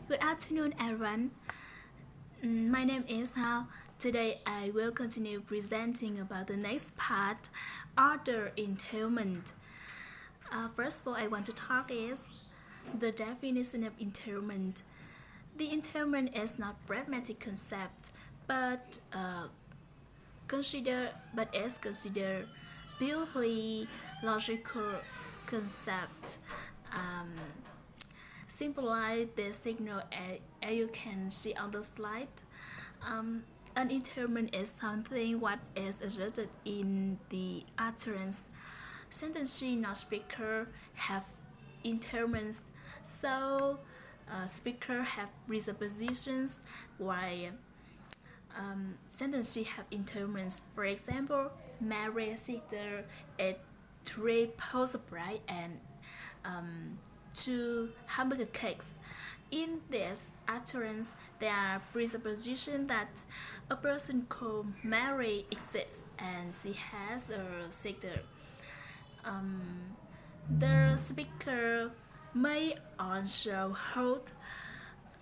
Good afternoon, everyone. My name is Hao. Today, I will continue presenting about the next part, order entailment. First of all, I want to talk is the definition of entailment. The entailment is not pragmatic concept, but is considered purely logical concept. Um, Symbolize the signal as you can see on the slide. An entailment is something what is asserted in the utterance. Sentencing not speaker have entailments, so speaker have presuppositions while sentencing have entailments. For example, Mary Sitter ate three pounds of bread and two hamburger cakes. In this utterance, there are presuppositions that a person called Mary exists and she has a sister. The speaker may also hold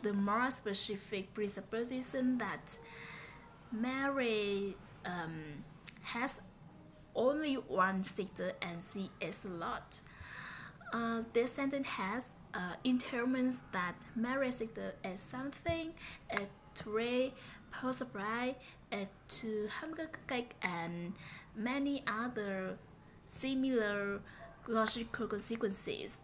the more specific presupposition that Mary has only one sister and she is a lot. This sentence has entailments that Mary sister is something, a tray, post bride, a two hamburger cake, and many other similar logical consequences.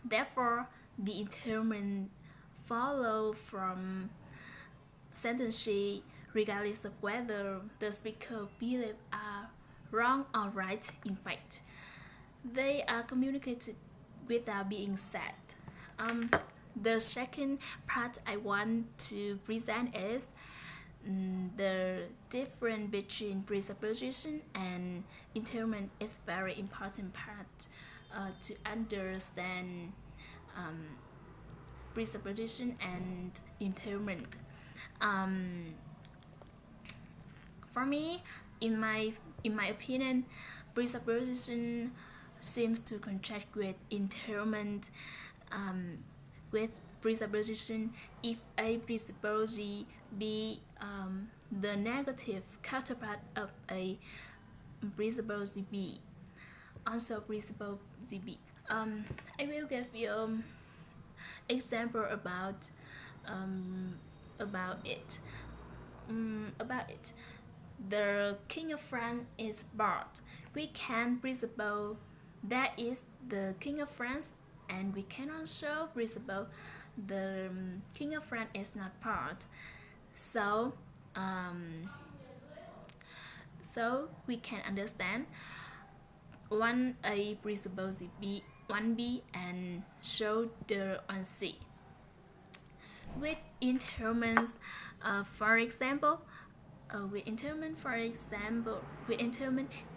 Therefore, the entailment follow from sentences regardless of whether the speaker believe are wrong or right. In fact, they are communicated without being said. The second part I want to present is the difference between presupposition and entailment is very important part to understand presupposition and entailment. For me, in my opinion, presupposition seems to contract with entailment. With presupposition, if A presuppose B the negative counterpart of A presuppose B, also presuppose B. I will give you example about it. About it. The King of France is bald. We can presuppose that is the King of France, and we can also presuppose the King of France is not part. So we can understand one A presuppose B, one B, and show the one C. With entailments, for example, with entailment,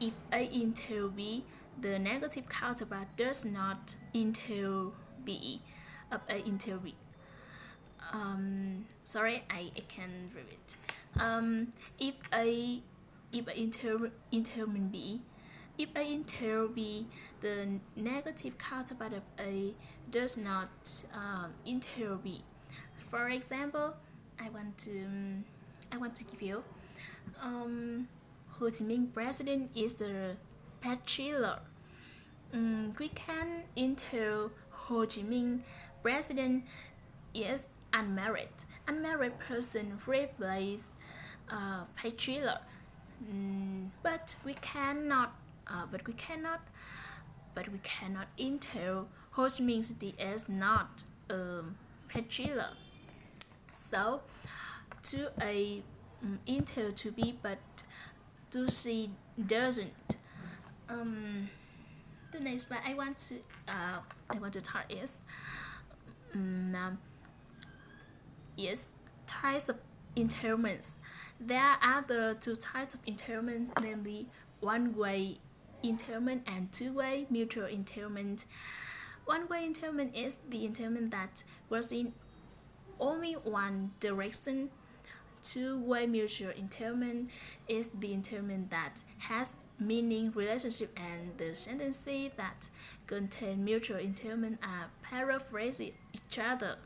if A entail B, the negative counterpart does not entail B of A entail B. Sorry, I can repeat. If A entailment B, if A entail B, the negative counterpart of A does not entail B. For example, I want to give you Ho Chi Minh president is the patriarch. We can entail Ho Chi Minh president is unmarried. Unmarried person replace patriarch. But we cannot entail Ho Chi Minh City is not patriarch. So to A entail to B, but to C doesn't. The next part I want to talk is types of entailments. There are other two types of entailment, namely one-way entailment and two-way mutual entailment. One-way entailment is the entailment that works in only one direction. Two-way mutual entailment is the entailment that has meaning, relationship, and the sentences that contain mutual entailment are paraphrasing each other.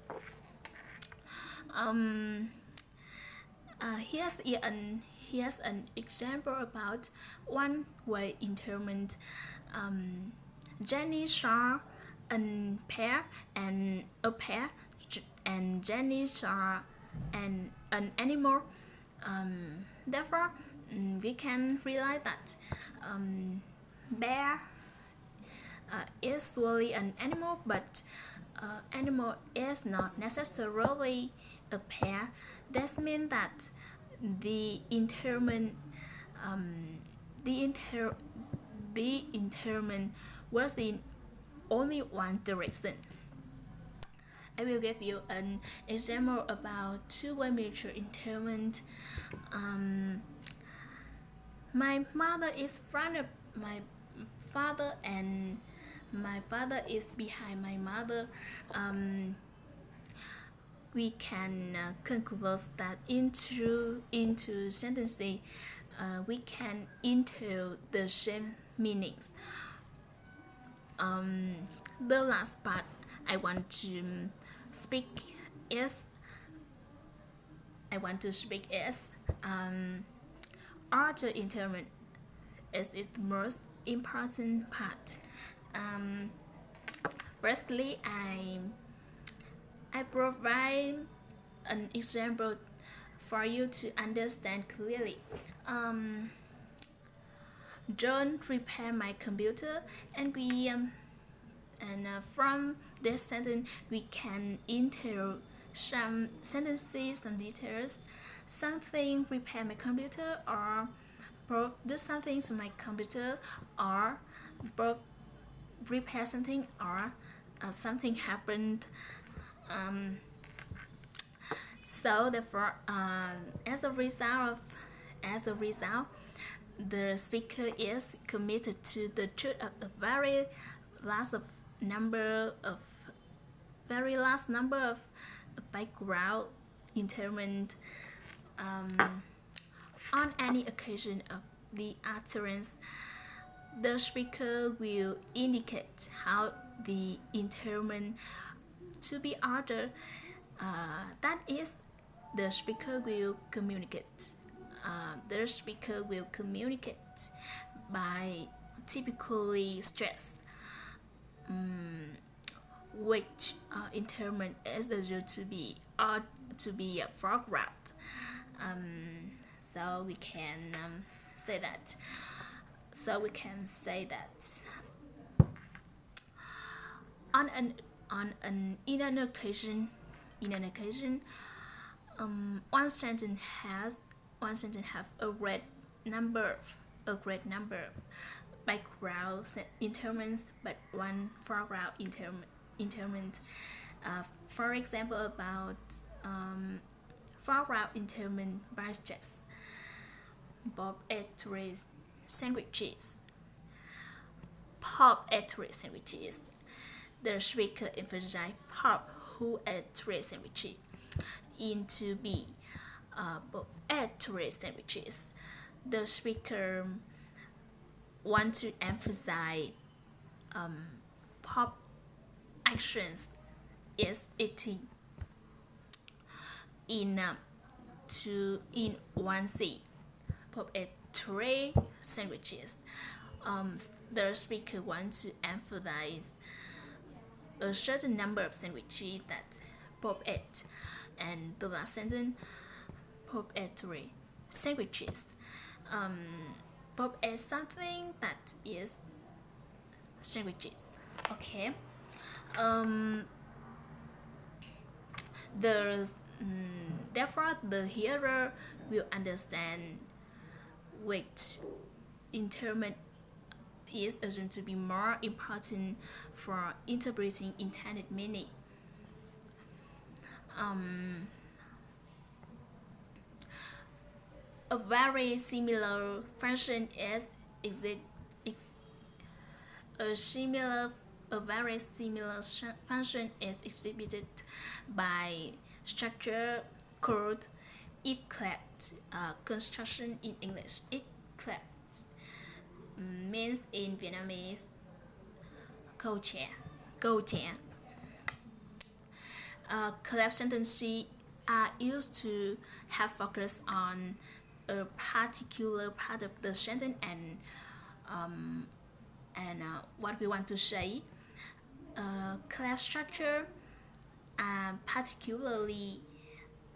Um, here's an example about one-way entailment. Jenny saw a pair, and Jenny saw an animal. Therefore, we can realize that bear is solely an animal, but animal is not necessarily a pair. That means that the entailment, the entailment was in only one direction. I will give you an example about two-way mutual entailment. My mother is in front of my father, and my father is behind my mother. We can convert that into sentences. We can entail the same meanings. The last part I want to speak is other entailment is its most important part. Firstly, I provide an example for you to understand clearly. John repaired my computer, and from this sentence we can entail some sentences, some details. Something repair my computer, or do something to my computer, or repair something, or something happened. So therefore, as a result, the speaker is committed to the truth of a very last number of background entailment. On any occasion of the utterance, the speaker will indicate how the entailment to be uttered. That is, the speaker will communicate. By typically stress which entailment is assumed to be a foreground. So we can say that. In an occasion, one sentence have a great number of background entailments, but one foreground entailment. For example, about foreground entailment by stress. Bob ate 3 sandwiches. Pop ate 3 sandwiches. The speaker emphasized Pop, who ate 3 sandwiches, into B. Bob ate 3 sandwiches. The speaker wants to emphasize Pop actions is eating. In 1C, Pop ate 3 sandwiches. The speaker wants to emphasize a certain number of sandwiches that Pop ate, and the last sentence, Pop ate 3 sandwiches. Pop ate something that is sandwiches. Okay. Therefore, the hearer will understand which entailment is assumed to be more important for interpreting intended meaning. A very similar function is exhibited by structure called if-clapped construction in English. If-clapped means in Vietnamese câu trẻ, câu trẻ. Collapse sentences are used to have focus on a particular part of the sentence and what we want to say. Collapse structure are particularly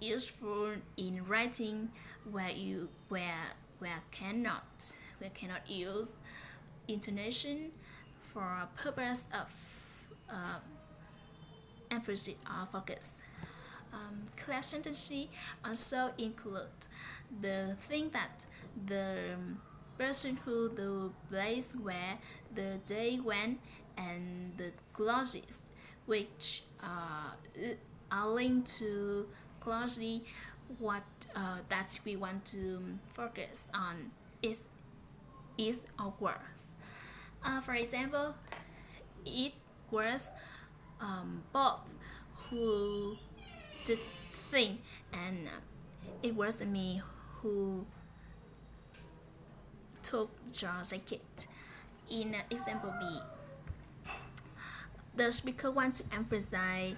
useful in writing where cannot use intonation for purpose of emphasis or focus. Collapse sentences also include the thing that the person who, the place where, the day when, and the clauses which are linked to closely what that we want to focus on is or was. For example, it was Bob who did thing, and it was me who took your jacket. In example B, the speaker wants to emphasize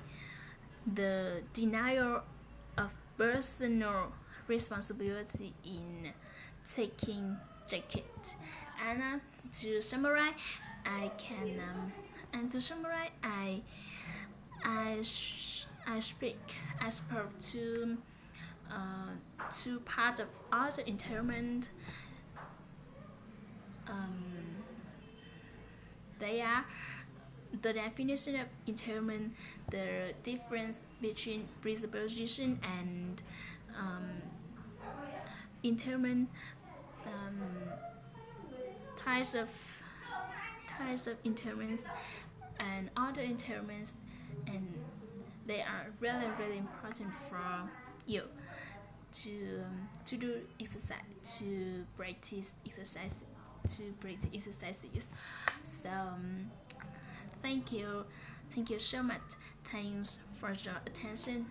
the denial of personal responsibility in taking jacket. And to summarize, I can and to summarize, I spoke two parts of other entailment. They are the definition of entailment, the difference between presupposition and entailment, types of entailments and other entailments, and they are really important for you to do exercise, to practice exercises. So thank you so much. Thanks for your attention.